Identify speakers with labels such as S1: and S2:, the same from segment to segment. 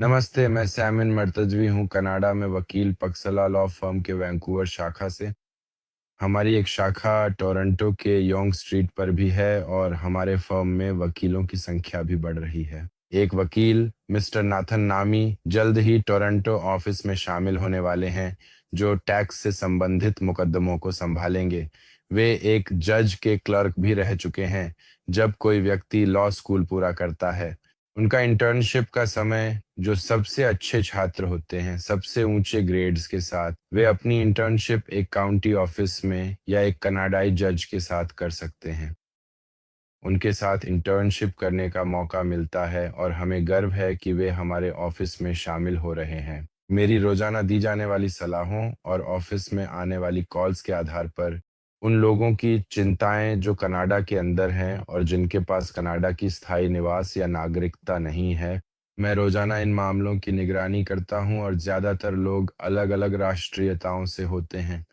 S1: नमस्ते, मैं सैमिन मर्तजवी हूँ, कनाडा में वकील पक्सला लॉ फर्म के वैंकूवर शाखा से। हमारी एक शाखा टोरंटो के योंग स्ट्रीट पर भी है और हमारे फर्म में वकीलों की संख्या भी बढ़ रही है। एक वकील मिस्टर नाथन नामी जल्द ही टोरंटो ऑफिस में शामिल होने वाले हैं, जो टैक्स से संबंधित मुकदमों को संभालेंगे। वे एक जज के क्लर्क भी रह चुके हैं जब कोई व्यक्ति लॉ स्कूल पूरा करता है। उनका इंटर्नशिप का समय जो सबसे अच्छे छात्र होते हैं, सबसे ऊंचे ग्रेड्स के साथ, वे अपनी इंटर्नशिप एक काउंटी ऑफिस में या एक कनाडाई जज के साथ कर सकते हैं। उनके साथ इंटर्नशिप करने का मौका मिलता है और हमें गर्व है कि वे हमारे ऑफिस में शामिल हो रहे हैं। मेरी रोजाना दी जाने वाली सलाहों और ऑफिस में आने वाली कॉल्स के आधार पर उन लोगों की चिंताएं जो कनाडा के अंदर हैं और जिनके पास कनाडा की स्थायी निवास या नागरिकता नहीं है, मैं रोजाना इन मामलों की निगरानी करता हूं और ज्यादातर लोग अलग-अलग राष्ट्रीयताओं से होते हैं।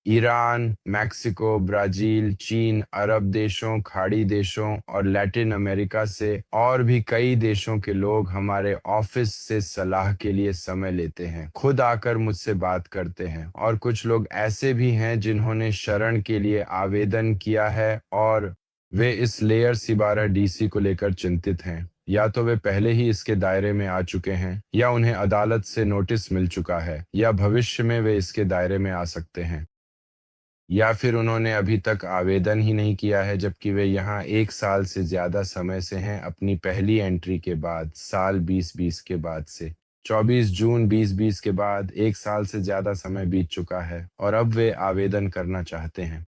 S1: ईरान, मैक्सिको, ब्राजील, चीन, अरब देशों, खाड़ी देशों और लैटिन अमेरिका से और भी कई देशों के लोग हमारे ऑफिस से सलाह के लिए समय लेते हैं, खुद आकर मुझसे बात करते हैं। और कुछ लोग ऐसे भी हैं जिन्होंने शरण के लिए आवेदन किया है और वे इस लेयर सिबारा डीसी को लेकर चिंतित हैं। या तो वे पहले ही इसके दायरे में आ चुके हैं, या उन्हें अदालत से नोटिस मिल चुका है, या भविष्य में वे इसके दायरे में आ सकते हैं, या फिर उन्होंने अभी तक आवेदन ही नहीं किया है जबकि वे यहाँ 1 साल से ज्यादा समय से हैं अपनी पहली एंट्री के बाद, साल 2020 के बाद से। 24 जून 2020 के बाद 1 साल से ज्यादा समय बीत चुका है और अब वे आवेदन करना चाहते हैं।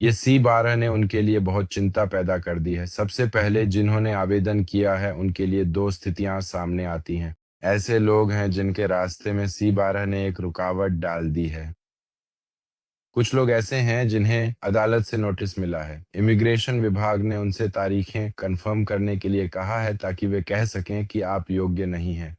S1: ये C12 ने उनके लिए बहुत चिंता पैदा कर दी है। सबसे पहले जिन्होंने आवेदन किया है उनके लिए दो स्थितियां सामने आती हैं। ऐसे लोग हैं जिनके रास्ते में C12 ने एक रुकावट डाल दी है। कुछ लोग ऐसे हैं जिन्हें अदालत से नोटिस मिला है। इमिग्रेशन विभाग ने उनसे तारीखें कंफर्म करने के लिए कहा है ताकि वे कह सकें कि आप योग्य नहीं हैं।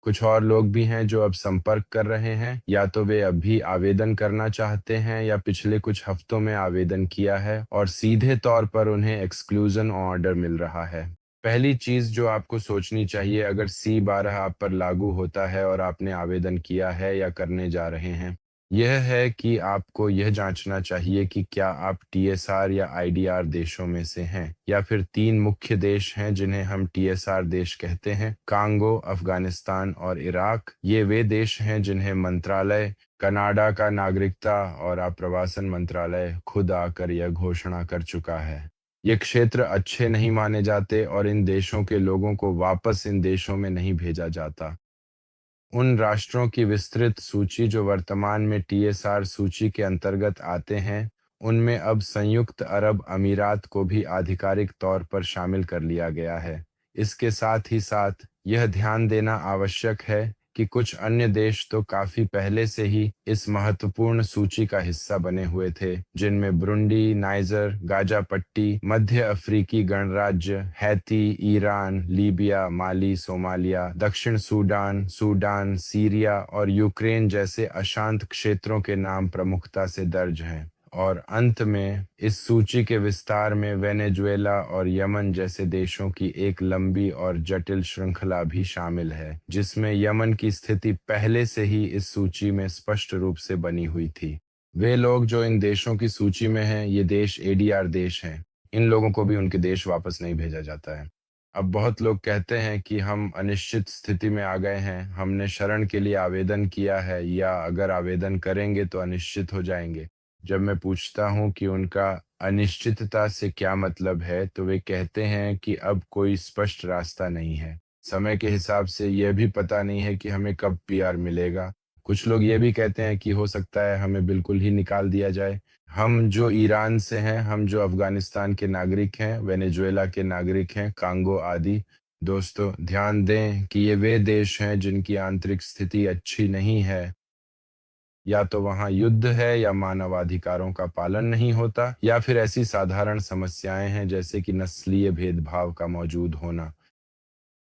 S1: कुछ और लोग भी हैं जो अब संपर्क कर रहे हैं, या तो वे अभी आवेदन करना चाहते हैं या पिछले कुछ हफ्तों में आवेदन किया है और सीधे तौर पर उन्हें एक्सक्लूजन ऑर्डर मिल रहा है। पहली चीज जो आपको सोचनी चाहिए अगर C12 आप पर लागू होता है और आपने आवेदन किया है या करने जा रहे हैं, यह है कि आपको यह जांचना चाहिए कि क्या आप TSR या IDR देशों में से हैं। या फिर तीन मुख्य देश हैं जिन्हें हम TSR देश कहते हैं: कांगो, अफगानिस्तान और इराक। ये वे देश हैं जिन्हें मंत्रालय, कनाडा का नागरिकता और आप्रवासन मंत्रालय खुद आकर यह घोषणा कर चुका है। ये क्षेत्र अच्छे नहीं माने जाते और इन देशों के लोगों को वापस इन देशों में नहीं भेजा जाता। उन राष्ट्रों की विस्तृत सूची जो वर्तमान में TSR सूची के अंतर्गत आते हैं, उनमें अब संयुक्त अरब अमीरात को भी आधिकारिक तौर पर शामिल कर लिया गया है। इसके साथ ही साथ यह ध्यान देना आवश्यक है कि कुछ अन्य देश तो काफी पहले से ही इस महत्वपूर्ण सूची का हिस्सा बने हुए थे, जिनमें ब्रुंडी, नाइजर, गाजा पट्टी, मध्य अफ्रीकी गणराज्य, हैती, ईरान, लीबिया, माली, सोमालिया, दक्षिण सूडान, सूडान, सीरिया और यूक्रेन जैसे अशांत क्षेत्रों के नाम प्रमुखता से दर्ज हैं। और अंत में इस सूची के विस्तार में वेनेजुएला और यमन जैसे देशों की एक लंबी और जटिल श्रृंखला भी शामिल है, जिसमें यमन की स्थिति पहले से ही इस सूची में स्पष्ट रूप से बनी हुई थी। वे लोग जो इन देशों की सूची में हैं, ये देश ADR देश हैं। इन लोगों को भी उनके देश वापस नहीं भेजा जाता है। अब बहुत लोग कहते हैं कि हम अनिश्चित स्थिति में आ गए हैं, हमने शरण के लिए आवेदन किया है या अगर आवेदन करेंगे तो अनिश्चित हो जाएंगे। जब मैं पूछता हूँ कि उनका अनिश्चितता से क्या मतलब है, तो वे कहते हैं कि अब कोई स्पष्ट रास्ता नहीं है। समय के हिसाब से यह भी पता नहीं है कि हमें कब PR मिलेगा। कुछ लोग ये भी कहते हैं कि हो सकता है हमें बिल्कुल ही निकाल दिया जाए। हम जो ईरान से हैं, हम जो अफगानिस्तान के नागरिक हैं, वेनेजुएला के नागरिक हैं, कांगो आदि। दोस्तों, ध्यान दें कि ये वे देश हैं जिनकी आंतरिक स्थिति अच्छी नहीं है। या तो वहां युद्ध है, या मानवाधिकारों का पालन नहीं होता, या फिर ऐसी साधारण समस्याएं हैं जैसे कि नस्लीय भेदभाव का मौजूद होना।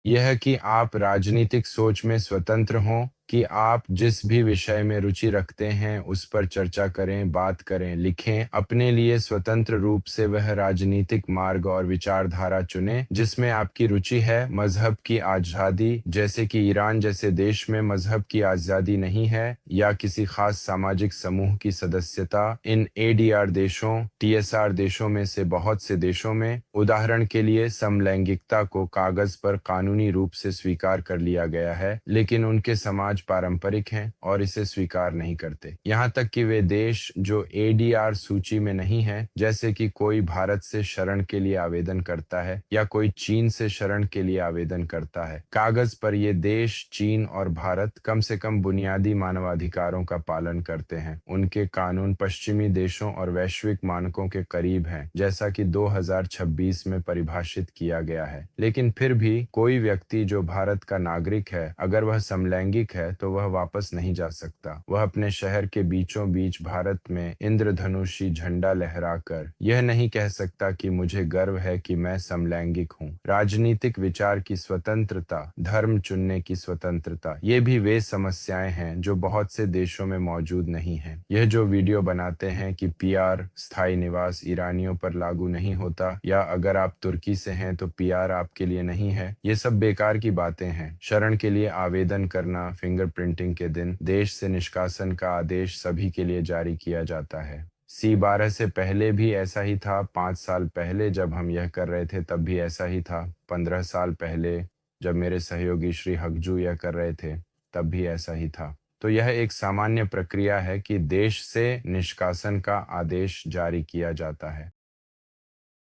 S1: यह कि आप राजनीतिक सोच में स्वतंत्र हों कि आप जिस भी विषय में रुचि रखते हैं उस पर चर्चा करें, बात करें, लिखें। अपने लिए स्वतंत्र रूप से वह राजनीतिक मार्ग और विचारधारा चुनें जिसमें आपकी रुचि है। मजहब की आज़ादी, जैसे कि ईरान जैसे देश में मजहब की आज़ादी नहीं है या किसी खास सामाजिक समूह की सदस्यता, इन एडीआर देशों, टीएसआर देशों में से बहुत से देशों में, उदाहरण के लिए समलैंगिकता को कागज पर कानूनी रूप से स्वीकार कर लिया गया है, लेकिन उनके समाज पारंपरिक हैं और इसे स्वीकार नहीं करते। यहाँ तक कि वे देश जो एडीआर सूची में नहीं है, जैसे कि कोई भारत से शरण के लिए आवेदन करता है या कोई चीन से शरण के लिए आवेदन करता है, कागज पर ये देश, चीन और भारत, कम से कम बुनियादी मानवाधिकारों का पालन करते हैं। उनके कानून पश्चिमी देशों और वैश्विक मानकों के करीब हैं, जैसा कि 2026 में परिभाषित किया गया है। लेकिन फिर भी कोई व्यक्ति जो भारत का नागरिक है, अगर वह समलैंगिक है तो वह वापस नहीं जा सकता। वह अपने शहर के बीचों बीच भारत में इंद्रधनुषी झंडा लहराकर यह नहीं कह सकता कि मुझे गर्व है कि मैं समलैंगिक हूँ। राजनीतिक विचार की स्वतंत्रता, धर्म चुनने की स्वतंत्रता, ये भी वे समस्याएं हैं जो बहुत से देशों में मौजूद नहीं हैं। यह जो वीडियो बनाते हैं कि पीआर, स्थायी निवास ईरानियों पर लागू नहीं होता, या अगर आप तुर्की से हैं तो पीआर आपके लिए नहीं है, ये सब बेकार की बातें हैं। शरण के लिए आवेदन करना, फिंगरप्रिंटिंग के दिन देश से निष्कासन का आदेश सभी के लिए जारी किया जाता है। C12 से पहले भी ऐसा ही था। 5 साल पहले जब हम यह कर रहे थे तब भी ऐसा ही था। 15 साल पहले जब मेरे सहयोगी श्री हकजू यह कर रहे थे तब भी ऐसा ही था। तो यह एक सामान्य प्रक्रिया है कि देश से निष्कासन का आदेश जारी किया जाता है।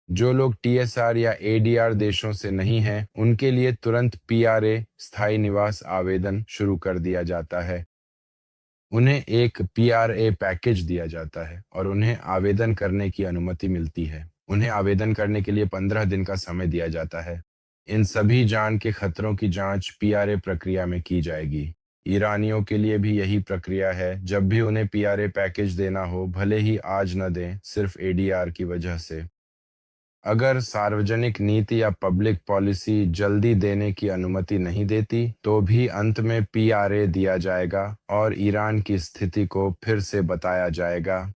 S1: जो लोग टीएसआर या एडीआर देशों से नहीं हैं, उनके लिए तुरंत पीआरए, स्थायी निवास आवेदन शुरू कर दिया जाता है। उन्हें एक पीआरए पैकेज दिया जाता है और उन्हें आवेदन करने की अनुमति मिलती है। उन्हें आवेदन करने के लिए 15 दिन का समय दिया जाता है। इन सभी जान के खतरों की जांच पीआरए प्रक्रिया में की जाएगी। ईरानियों के लिए भी यही प्रक्रिया है। जब भी उन्हें पीआरए पैकेज देना हो, भले ही आज न दें, सिर्फ एडीआर की वजह से। अगर सार्वजनिक नीति या पब्लिक पॉलिसी जल्दी देने की अनुमति नहीं देती, तो भी अंत में पीआरए दिया जाएगा और ईरान की स्थिति को फिर से बताया जाएगा।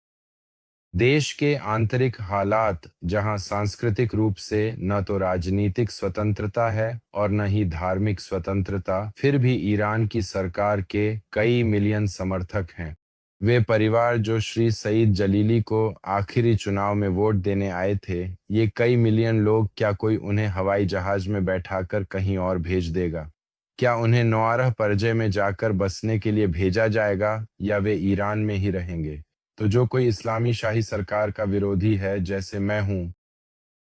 S1: देश के आंतरिक हालात, जहां सांस्कृतिक रूप से न तो राजनीतिक स्वतंत्रता है और न ही धार्मिक स्वतंत्रता, फिर भी ईरान की सरकार के कई मिलियन समर्थक हैं। वे परिवार जो श्री सईद जलीली को आखिरी चुनाव में वोट देने आए थे, ये कई मिलियन लोग, क्या कोई उन्हें हवाई जहाज में बैठाकर कहीं और भेज देगा? क्या उन्हें नौआरह परजे में जाकर बसने के लिए भेजा जाएगा या वे ईरान में ही रहेंगे? तो जो कोई इस्लामी शाही सरकार का विरोधी है, जैसे मैं हूँ,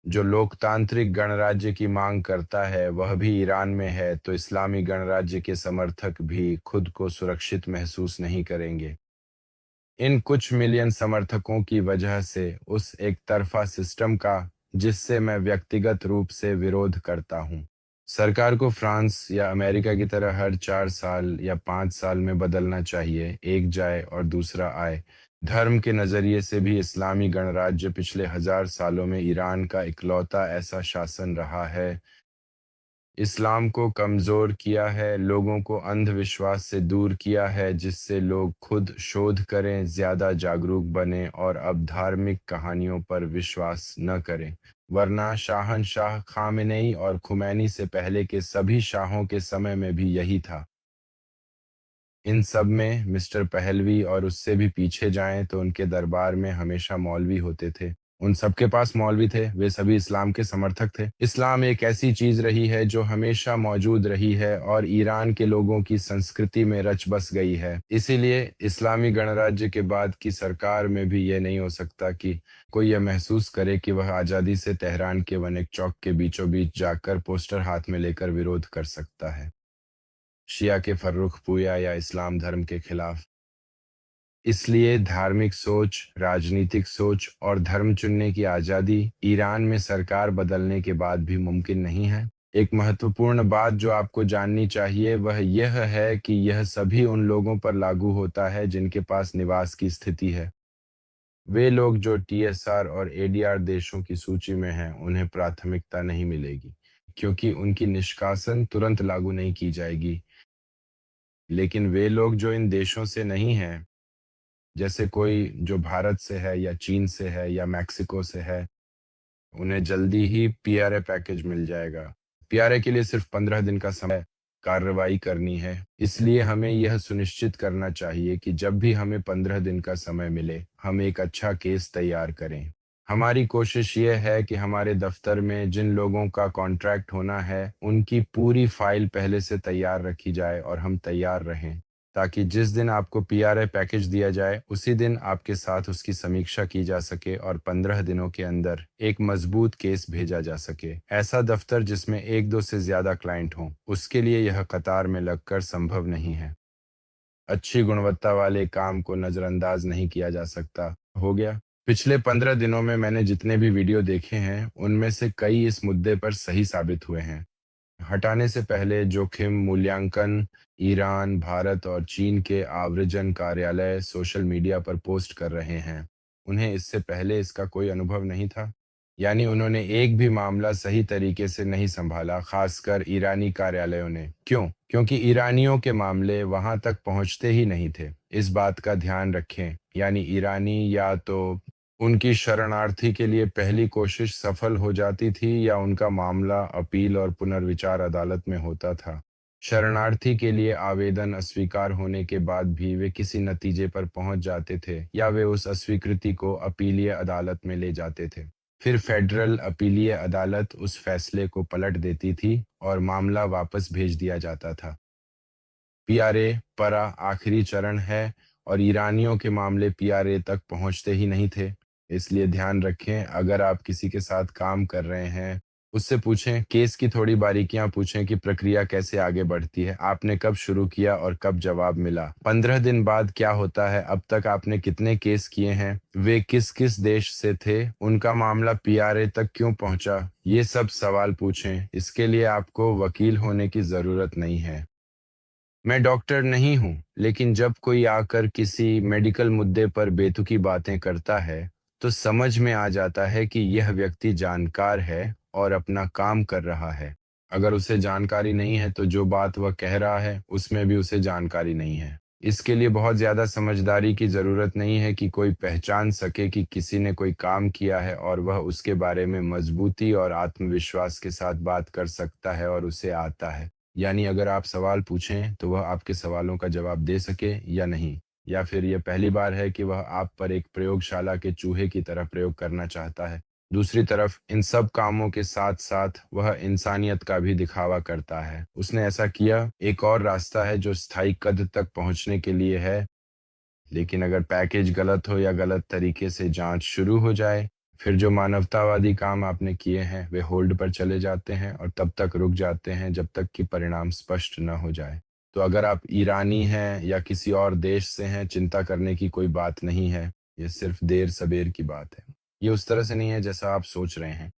S1: जो लोकतांत्रिक गणराज्य की मांग करता है, वह भी ईरान में है, तो इस्लामी गणराज्य के समर्थक भी खुद को सुरक्षित महसूस नहीं करेंगे। इन कुछ मिलियन समर्थकों की वजह से उस एक तरफा सिस्टम का, जिससे मैं व्यक्तिगत रूप से विरोध करता हूँ। सरकार को फ्रांस या अमेरिका की तरह हर 4 साल या 5 साल में बदलना चाहिए, एक जाए और दूसरा आए। धर्म के नजरिए से भी इस्लामी गणराज्य पिछले 1000 सालों में ईरान का इकलौता ऐसा शासन रहा है। इस्लाम को कमजोर किया है, लोगों को अंधविश्वास से दूर किया है, जिससे लोग खुद शोध करें, ज्यादा जागरूक बने और अब धार्मिक कहानियों पर विश्वास न करें। वरना शाहनशाह खामेनेई और खुमैनी से पहले के सभी शाहों के समय में भी यही था। इन सब में मिस्टर पहलवी, और उससे भी पीछे जाएं तो उनके दरबार में हमेशा मौलवी होते थे। उन सबके पास मौलवी थे, वे सभी इस्लाम के समर्थक थे। इस्लाम एक ऐसी चीज रही है जो हमेशा मौजूद रही है और ईरान के लोगों की संस्कृति में रच बस गई है। इसीलिए इस्लामी गणराज्य के बाद की सरकार में भी यह नहीं हो सकता कि कोई यह महसूस करे कि वह आजादी से तेहरान के वन एक चौक के बीचों बीच जाकर पोस्टर हाथ में लेकर विरोध कर सकता है, शिया के फर्रुखपुया या इस्लाम धर्म के खिलाफ। इसलिए धार्मिक सोच, राजनीतिक सोच और धर्म चुनने की आज़ादी ईरान में सरकार बदलने के बाद भी मुमकिन नहीं है। एक महत्वपूर्ण बात जो आपको जाननी चाहिए वह यह है कि यह सभी उन लोगों पर लागू होता है जिनके पास निवास की स्थिति है। वे लोग जो टीएसआर और एडीआर देशों की सूची में हैं, उन्हें प्राथमिकता नहीं मिलेगी, क्योंकि उनकी निष्कासन तुरंत लागू नहीं की जाएगी। लेकिन वे लोग जो इन देशों से नहीं हैं, जैसे कोई जो भारत से है या चीन से है या मैक्सिको से है, उन्हें जल्दी ही पीआरए पैकेज मिल जाएगा। पीआरए के लिए सिर्फ 15 दिन का समय कार्रवाई करनी है। इसलिए हमें यह सुनिश्चित करना चाहिए कि जब भी हमें 15 दिन का समय मिले, हम एक अच्छा केस तैयार करें। हमारी कोशिश ये है कि हमारे दफ्तर में जिन लोगों का कॉन्ट्रैक्ट होना है, उनकी पूरी फाइल पहले से तैयार रखी जाए और हम तैयार रहें, ताकि जिस दिन आपको पीआरए पैकेज दिया जाए, उसी दिन आपके साथ उसकी समीक्षा की जा सके और 15 दिनों के अंदर एक मजबूत केस भेजा जा सके। ऐसा दफ्तर जिसमें 1-2 से ज़्यादा क्लाइंट हों, उसके लिए यह कतार में लगकर संभव नहीं है। अच्छी गुणवत्ता वाले काम को नज़रअंदाज नहीं किया जा सकता। हो गया? पिछले 15 दिनों में मैंने जितने भी वीडियो देखे हैं, उनमें से कई इस मुद्दे पर सही साबित हुए हैं। हटाने से पहले जोखिम मूल्यांकन ईरान, भारत और चीन के आव्रजन कार्यालय सोशल मीडिया पर पोस्ट कर रहे हैं। उन्हें इससे पहले इसका कोई अनुभव नहीं था। यानी उन्होंने एक भी मामला सही तरीके से नहीं संभाला, खासकर ईरानी कार्यालयों ने। क्यों? क्योंकि ईरानियों के मामले वहां तक पहुंचते ही नहीं थे। इस बात का ध्यान रखें, यानी ईरानी या तो उनकी शरणार्थी के लिए पहली कोशिश सफल हो जाती थी या उनका मामला अपील और पुनर्विचार अदालत में होता था। शरणार्थी के लिए आवेदन अस्वीकार होने के बाद भी वे किसी नतीजे पर पहुंच जाते थे या वे उस अस्वीकृति को अपीलीय अदालत में ले जाते थे। फिर फेडरल अपीलीय अदालत उस फैसले को पलट देती थी और मामला वापस भेज दिया जाता था। पीआरए परा आखिरी चरण है और ईरानियों के मामले पीआरए तक पहुंचते ही नहीं थे। इसलिए ध्यान रखें, अगर आप किसी के साथ काम कर रहे हैं, उससे पूछें, केस की थोड़ी बारीकियां पूछें कि प्रक्रिया कैसे आगे बढ़ती है, आपने कब शुरू किया और कब जवाब मिला, 15 दिन बाद क्या होता है, अब तक आपने कितने केस किए हैं, वे किस किस देश से थे, उनका मामला पीआरए तक क्यों पहुंचा, ये सब सवाल पूछें। इसके लिए आपको वकील होने की जरूरत नहीं है। मैं डॉक्टर नहीं हूँ, लेकिन जब कोई आकर किसी मेडिकल मुद्दे पर बेतुकी बातें करता है, तो समझ में आ जाता है कि यह व्यक्ति जानकार है और अपना काम कर रहा है। अगर उसे जानकारी नहीं है, तो जो बात वह कह रहा है, उसमें भी उसे जानकारी नहीं है। इसके लिए बहुत ज्यादा समझदारी की जरूरत नहीं है कि कोई पहचान सके कि किसी ने कोई काम किया है और वह उसके बारे में मजबूती और आत्मविश्वास के साथ बात कर सकता है और उसे आता है। यानी अगर आप सवाल पूछें तो वह आपके सवालों का जवाब दे सके या नहीं, या फिर यह पहली बार है कि वह आप पर एक प्रयोगशाला के चूहे की तरह प्रयोग करना चाहता है। दूसरी तरफ इन सब कामों के साथ साथ वह इंसानियत का भी दिखावा करता है। उसने ऐसा किया। एक और रास्ता है जो स्थायी कद तक पहुंचने के लिए है, लेकिन अगर पैकेज गलत हो या गलत तरीके से जांच शुरू हो जाए, फिर जो मानवतावादी काम आपने किए हैं वे होल्ड पर चले जाते हैं और तब तक रुक जाते हैं जब तक कि परिणाम स्पष्ट न हो जाए। तो अगर आप ईरानी हैं या किसी और देश से हैं, चिंता करने की कोई बात नहीं है। ये सिर्फ देर सबेर की बात है। ये उस तरह से नहीं है जैसा आप सोच रहे हैं।